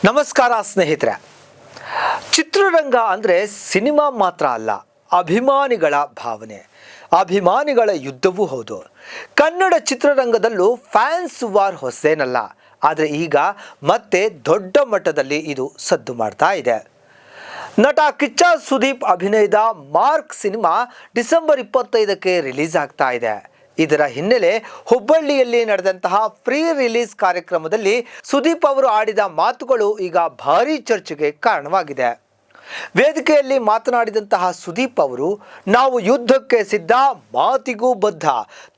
ನಮಸ್ಕಾರ ಸ್ನೇಹಿತರೆ. ಚಿತ್ರರಂಗ ಅಂದರೆ ಸಿನಿಮಾ ಮಾತ್ರ ಅಲ್ಲ, ಅಭಿಮಾನಿಗಳ ಭಾವನೆ, ಅಭಿಮಾನಿಗಳ ಯುದ್ಧವೂ ಹೌದು. ಕನ್ನಡ ಚಿತ್ರರಂಗದಲ್ಲೂ ಫ್ಯಾನ್ಸ್ ವಾರ್ ಹೊಸೇನಲ್ಲ. ಆದರೆ ಈಗ ಮತ್ತೆ ದೊಡ್ಡ ಮಟ್ಟದಲ್ಲಿ ಇದು ಸದ್ದು ಮಾಡ್ತಾ ಇದೆ. ನಟ ಕಿಚ್ಚ ಸುದೀಪ್ ಅಭಿನಯದ ಮಾರ್ಕ್ ಸಿನಿಮಾ ಡಿಸೆಂಬರ್ 25ಕ್ಕೆ ರಿಲೀಸ್ ಆಗ್ತಾ ಇದೆ. ಇದರ ಹಿನ್ನೆಲೆ ಹುಬ್ಬಳ್ಳಿಯಲ್ಲಿ ನಡೆದಂತಹ ಫ್ರೀ ರಿಲೀಸ್ ಕಾರ್ಯಕ್ರಮದಲ್ಲಿ ಸುದೀಪ್ ಅವರು ಆಡಿದ ಮಾತುಗಳು ಈಗ ಭಾರೀ ಚರ್ಚೆಗೆ ಕಾರಣವಾಗಿದೆ. ವೇದಿಕೆಯಲ್ಲಿ ಮಾತನಾಡಿದಂತಹ ಸುದೀಪ್ ಅವರು, ನಾವು ಯುದ್ಧಕ್ಕೆ ಸಿದ್ಧ, ಮಾತಿಗೂ ಬದ್ಧ,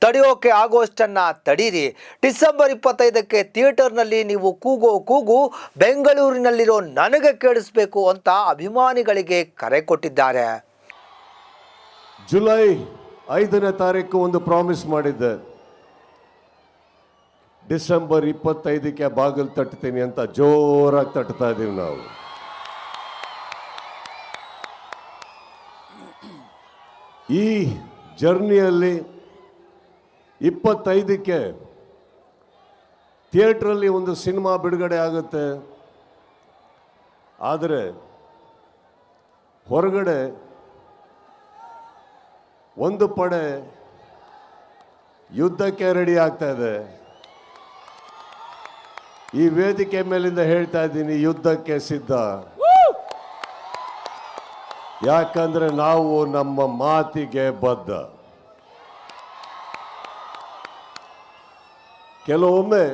ತಡೆಯೋಕೆ ಆಗೋಷ್ಟನ್ನ ತಡೀರಿ, ಡಿಸೆಂಬರ್ 25ಕ್ಕೆ ಥಿಯೇಟರ್ನಲ್ಲಿ ನೀವು ಕೂಗೋ ಕೂಗು ಬೆಂಗಳೂರಿನಲ್ಲಿರೋ ನನಗೆ ಕೇಳಿಸ್ಬೇಕು ಅಂತ ಅಭಿಮಾನಿಗಳಿಗೆ ಕರೆ ಕೊಟ್ಟಿದ್ದಾರೆ. ಜುಲೈ 5ನೇ ತಾರೀಕು ಒಂದು ಪ್ರಾಮಿಸ್ ಮಾಡಿದ್ದೆ, ಡಿಸೆಂಬರ್ 25ಕ್ಕೆ ಬಾಗಿಲು ತಟ್ತೀನಿ ಅಂತ ಜೋರಾಗಿ ತಟ್ತಾ ಇದ್ದೀವಿ ನಾವು. ಈ ಜರ್ನಿಯಲ್ಲಿ 25ಕ್ಕೆ ಥಿಯೇಟ್ರಲ್ಲಿ ಒಂದು ಸಿನಿಮಾ ಬಿಡುಗಡೆ ಆಗುತ್ತೆ. ಆದರೆ ಹೊರಗಡೆ ಒಂದು ಪಡೆ ಯುದ್ಧಕ್ಕೆ ರೆಡಿ ಆಗ್ತಾ ಇದೆ. ಈ ವೇದಿಕೆ ಮೇಲಿಂದ ಹೇಳ್ತಾ ಇದ್ದೀನಿ, ಯುದ್ಧಕ್ಕೆ ಸಿದ್ಧ. ಯಾಕಂದ್ರೆ ನಾವು ನಮ್ಮ ಮಾತಿಗೆ ಬದ್ಧ. ಕೆಲವೊಮ್ಮೆ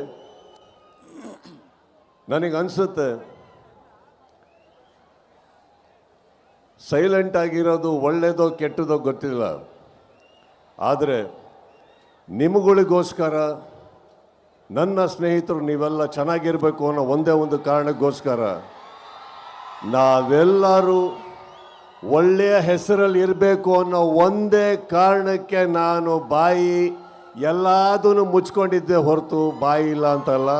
ನನಗನ್ಸುತ್ತೆ, ಸೈಲೆಂಟ್ ಆಗಿರೋದು ಒಳ್ಳೆಯದೋ ಕೆಟ್ಟದೋ ಗೊತ್ತಿಲ್ಲ, ಆದರೆ ನಿಮಗಳಿಗೋಸ್ಕರ, ನನ್ನ ಸ್ನೇಹಿತರು ನೀವೆಲ್ಲ ಚೆನ್ನಾಗಿರಬೇಕು ಅನ್ನೋ ಒಂದೇ ಒಂದು ಕಾರಣಕ್ಕೋಸ್ಕರ, ನಾವೆಲ್ಲರೂ ಒಳ್ಳೆಯ ಹೆಸರಲ್ಲಿ ಇರಬೇಕು ಅನ್ನೋ ಒಂದೇ ಕಾರಣಕ್ಕೆ ನಾನು ಬಾಯಿ ಎಲ್ಲದನ್ನು ಮುಚ್ಕೊಂಡಿದ್ದೆ ಹೊರತು ಬಾಯಿ ಇಲ್ಲ ಅಂತಲ್ಲ.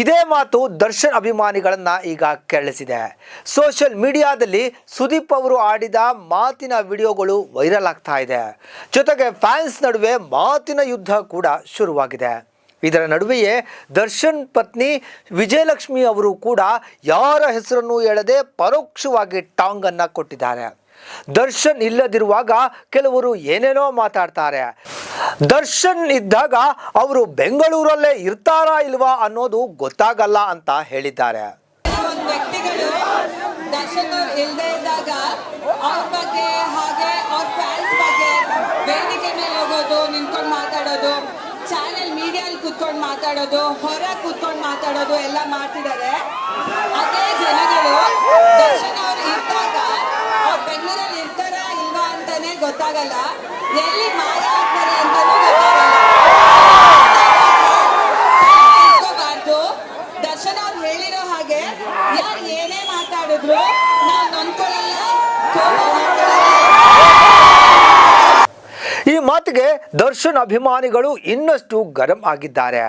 ಇದೇ ಮಾತು ದರ್ಶನ್ ಅಭಿಮಾನಿಗಳನ್ನ ಈಗ ಕೆರಳಿಸಿದೆ. ಸೋಷಿಯಲ್ ಮೀಡಿಯಾದಲ್ಲಿ ಸುದೀಪ್ ಅವರು ಆಡಿದ ಮಾತಿನ ವಿಡಿಯೋಗಳು ವೈರಲ್ ಆಗ್ತಾ ಇದೆ. ಜೊತೆಗೆ ಫ್ಯಾನ್ಸ್ ನಡುವೆ ಮಾತಿನ ಯುದ್ಧ ಕೂಡ ಶುರುವಾಗಿದೆ. ಇದರ ನಡುವೆಯೇ ದರ್ಶನ್ ಪತ್ನಿ ವಿಜಯಲಕ್ಷ್ಮಿ ಅವರು ಕೂಡ ಯಾರ ಹೆಸರನ್ನು ಹೇಳದೆ ಪರೋಕ್ಷವಾಗಿ ಟಾಂಗ್ ಅನ್ನ ಕೊಟ್ಟಿದ್ದಾರೆ. ದರ್ಶನ್ ಇಲ್ಲದಿರುವಾಗ ಕೆಲವರು ಏನೇನೋ ಮಾತಾಡ್ತಾರೆ, ದರ್ಶನ್ ಇದ್ದಾಗ ಅವರು ಬೆಂಗಳೂರಲ್ಲೇ ಇರ್ತಾರಾ ಇಲ್ವಾ ಅನ್ನೋದು ಗೊತ್ತಾಗಲ್ಲ ಅಂತ ಹೇಳಿದ್ದಾರೆ. ವ್ಯಕ್ತಿಗಳು ದರ್ಶನ್ ಅವರು ಇಲ್ಲದೆ ಇದ್ದಾಗ ಅವ್ರ ಬಗ್ಗೆ, ಹಾಗೆ ಅವ್ರ ಫ್ಯಾನ್ಸ್ ಬಗ್ಗೆ ವೇದಿಕೆ ಮೇಲೆ ಹೋಗೋದು, ನಿಂತ್ಕೊಂಡು ಮಾತಾಡೋದು, ಚಾನೆಲ್ ಮೀಡಿಯಲ್ಲಿ ಕೂತ್ಕೊಂಡು ಮಾತಾಡೋದು, ಹೊರಗೆ ಕೂತ್ಕೊಂಡು ಮಾತಾಡೋದು ಎಲ್ಲ ಮಾಡ್ತಿದ್ದಾರೆ. ಅದೇ ಜನಗಳು ದರ್ಶನ್ ಅವ್ರು ಇದ್ದಾಗ ಅವ್ರು ಬೆಂಗಳೂರಲ್ಲಿ ಇರ್ತಾರಾ ಇಲ್ವಾ ಅಂತಾನೆ ಗೊತ್ತಾಗಲ್ಲ, ಎಲ್ಲಿ ಮಾತಾಡ್ತಾರೆ ಅಂತಾನೂ ಗೊತ್ತಾಗಲ್ಲ. ದರ್ಶನ್ ಅವ್ರು ಹೇಳಿರೋ ಹಾಗೆ ಯಾರು ಏನೇ ಮಾತಾಡಿದ್ರು ನಾವು ನೊಂದ್ಕೊಳ್ಳಲ್ಲ. ಈ ಮಾತಿಗೆ ದರ್ಶನ್ ಅಭಿಮಾನಿಗಳು ಇನ್ನಷ್ಟು ಗರಂ ಆಗಿದ್ದಾರೆ.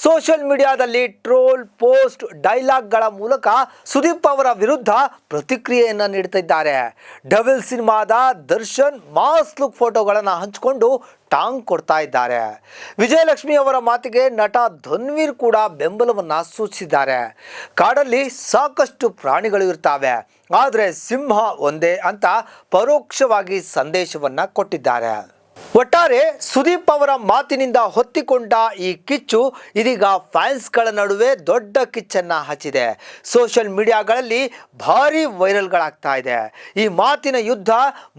ಸೋಷಿಯಲ್ ಮೀಡಿಯಾದಲ್ಲಿ ಟ್ರೋಲ್, ಪೋಸ್ಟ್, ಡೈಲಾಗ್ಗಳ ಮೂಲಕ ಸುದೀಪ್ ಅವರ ವಿರುದ್ಧ ಪ್ರತಿಕ್ರಿಯೆಯನ್ನು ನೀಡುತ್ತಿದ್ದಾರೆ. ಡಬಲ್ ಸಿನಿಮಾದ ದರ್ಶನ್ ಮಾಸ್ ಲುಕ್ ಫೋಟೋಗಳನ್ನು ಹಂಚಿಕೊಂಡು ಟಾಂಗ್ ಕೊಡ್ತಾ ಇದ್ದಾರೆ. ವಿಜಯಲಕ್ಷ್ಮಿ ಅವರ ಮಾತಿಗೆ ನಟ ಧನ್ವೀರ್ ಕೂಡ ಬೆಂಬಲವನ್ನು ಸೂಚಿಸಿದ್ದಾರೆ. ಕಾಡಲ್ಲಿ ಸಾಕಷ್ಟು ಪ್ರಾಣಿಗಳು ಇರ್ತವೆ, ಆದರೆ ಸಿಂಹ ಒಂದೇ ಅಂತ ಪರೋಕ್ಷವಾಗಿ ಸಂದೇಶವನ್ನು ಕೊಟ್ಟಿದ್ದಾರೆ. ಒಟ್ಟಾರೆ ಸುದೀಪ್ ಅವರ ಮಾತಿನಿಂದ ಹೊತ್ತಿಕೊಂಡ ಈ ಕಿಚ್ಚು ಇದೀಗ ಫ್ಯಾನ್ಸ್ಗಳ ನಡುವೆ ದೊಡ್ಡ ಕಿಚ್ಚನ್ನ ಹಚ್ಚಿದೆ. ಸೋಷಿಯಲ್ ಮೀಡಿಯಾಗಳಲ್ಲಿ ಭಾರೀ ವೈರಲ್ಗಳಾಗ್ತಾ ಇದೆ. ಈ ಮಾತಿನ ಯುದ್ಧ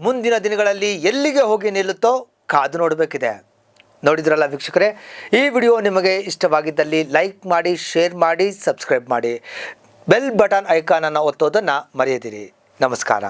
ಮುಂದಿನ ದಿನಗಳಲ್ಲಿ ಎಲ್ಲಿಗೆ ಹೋಗಿ ನಿಲ್ಲುತ್ತೋ ಕಾದು ನೋಡಬೇಕಿದೆ. ನೋಡಿದ್ರಲ್ಲ ವೀಕ್ಷಕರೇ, ಈ ವಿಡಿಯೋ ನಿಮಗೆ ಇಷ್ಟವಾಗಿದ್ದಲ್ಲಿ ಲೈಕ್ ಮಾಡಿ, ಶೇರ್ ಮಾಡಿ, ಸಬ್ಸ್ಕ್ರೈಬ್ ಮಾಡಿ, ಬೆಲ್ ಬಟನ್ ಐಕಾನನ್ನು ಒತ್ತೋದನ್ನು ಮರೆಯದಿರಿ. ನಮಸ್ಕಾರ.